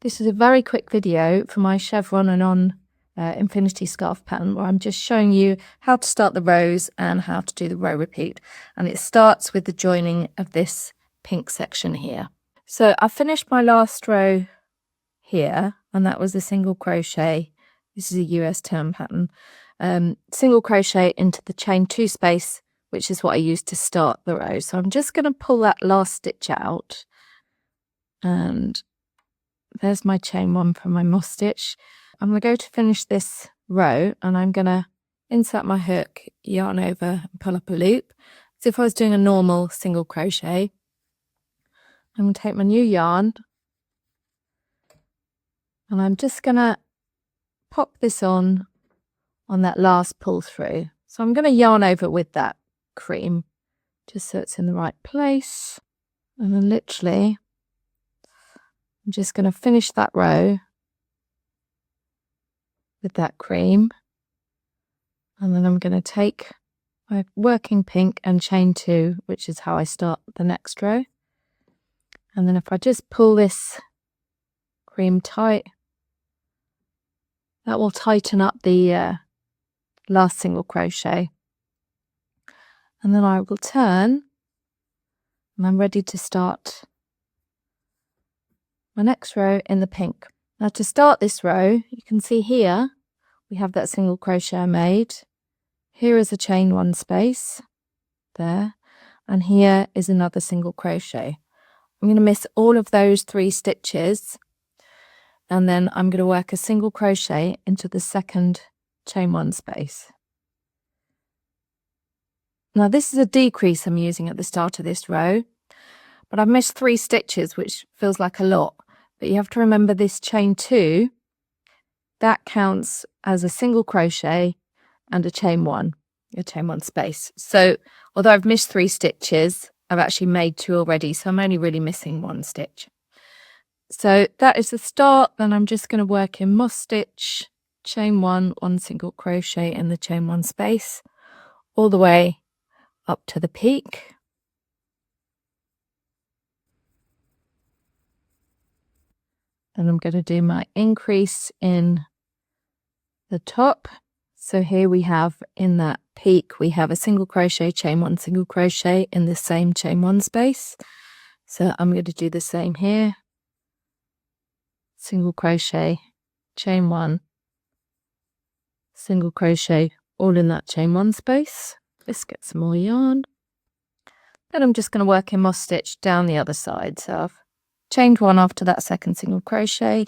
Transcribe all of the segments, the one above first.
This is a very quick video for my chevron and on infinity scarf pattern where I'm just showing you how to start the rows and how to do the row repeat, and it starts with the joining of this pink section here. So I finished my last row here, and that was a single crochet. This is a US term pattern. Single crochet into the chain 2 space, which is what I used to start the row. So I'm just going to pull that last stitch out, and there's my chain 1 from my moss stitch. I'm going to go to finish this row, and I'm going to insert my hook, yarn over and pull up a loop as if I was doing a normal single crochet. I'm going to take my new yarn, and I'm just going to pop this on that last pull through. So I'm going to yarn over with that cream just so it's in the right place, and then literally I'm just going to finish that row with that cream, and then I'm going to take my working pink and chain 2, which is how I start the next row. And then if I just pull this cream tight, that will tighten up the last single crochet. And then I will turn, and I'm ready to start my next row in the pink. Now to start this row, you can see here we have that single crochet I made. Here is a chain 1 space there, and here is another single crochet. I'm going to miss all of those 3 stitches, and then I'm going to work a single crochet into the second chain 1 space. Now this is a decrease I'm using at the start of this row, but I've missed 3 stitches, which feels like a lot. But you have to remember this chain 2, that counts as a single crochet and a chain 1 space. So although I've missed 3 stitches, I've actually made 2 already, so I'm only really missing 1 stitch. So that is the start. Then I'm just going to work in moss stitch, chain 1, 1 single crochet in the chain 1 space, all the way up to the peak. And I'm going to do my increase in the top. So here we have, in that peak, we have a single crochet, chain 1 single crochet in the same chain 1 space. So I'm going to do the same here. Single crochet, chain 1, single crochet, all in that chain 1 space. Let's get some more yarn. Then I'm just going to work in moss stitch down the other side. So I've chained 1 after that second single crochet,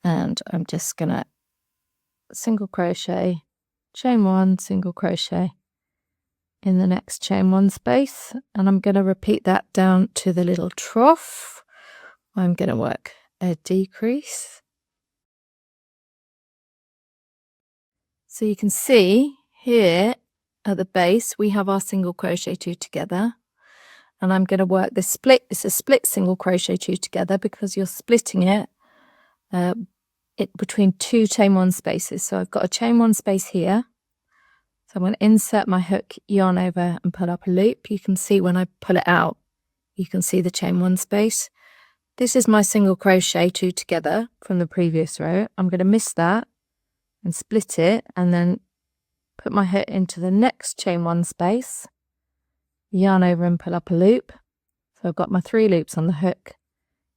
and I'm just going to single crochet, chain 1, single crochet in the next chain 1 space, and I'm going to repeat that down to the little trough. I'm going to work a decrease. So you can see here at the base we have our single crochet 2 together, and I'm going to work this split. It's a split single crochet 2 together because you're splitting it between 2 chain 1 spaces. So I've got a chain 1 space here, so I'm going to insert my hook, yarn over and pull up a loop. You can see when I pull it out, you can see the chain 1 space. This is my single crochet 2 together from the previous row. I'm going to miss that and split it, and then put my hook into the next chain 1 space, yarn over and pull up a loop. So I've got my 3 loops on the hook,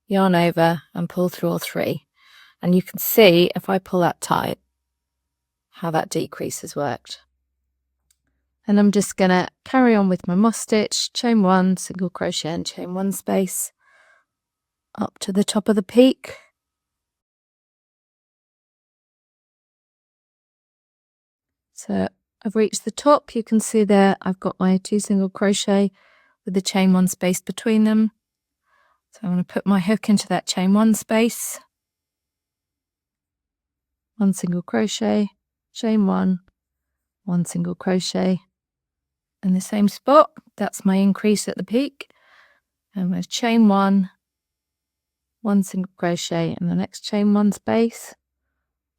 yarn over and pull through all 3. And you can see if I pull that tight how that decrease has worked. And I'm just going to carry on with my moss stitch, chain 1, single crochet and chain 1 space up to the top of the peak. So I've reached the top. You can see there I've got my 2 single crochet with the chain 1 space between them. So I'm going to put my hook into that chain 1 space, 1 single crochet, chain 1, 1 single crochet in the same spot. That's my increase at the peak. I'm going to chain 1, 1 single crochet in the next chain 1 space,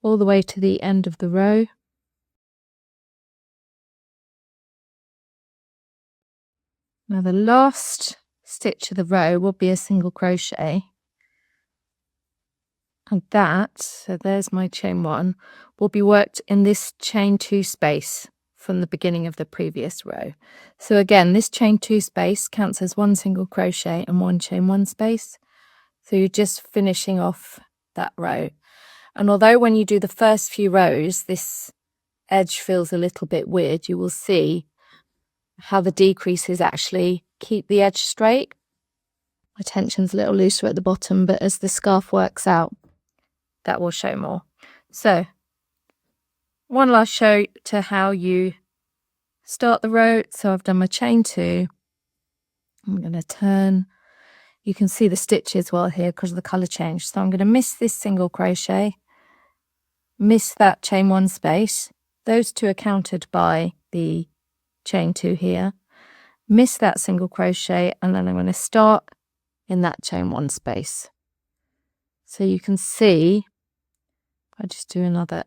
all the way to the end of the row. Now the last stitch of the row will be a single crochet, And that, so there's my chain 1, will be worked in this chain 2 space from the beginning of the previous row. So again, this chain 2 space counts as 1 single crochet and 1 chain 1 space. So you're just finishing off that row. And although when you do the first few rows, this edge feels a little bit weird, you will see how the decreases actually keep the edge straight. My tension's a little looser at the bottom, but as the scarf works out, that will show more. So one last show to how you start the row. So I've done my chain 2. I'm going to turn. You can see the stitches well here because of the colour change. So I'm going to miss this single crochet, miss that chain 1 space. Those two are counted by the chain 2 here. Miss that single crochet, and then I'm going to start in that chain 1 space. So you can see, if I just do another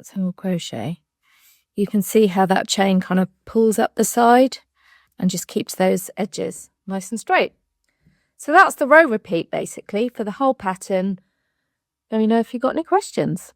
single crochet, you can see how that chain kind of pulls up the side and just keeps those edges nice and straight. So that's the row repeat basically for the whole pattern. Let me know if you've got any questions.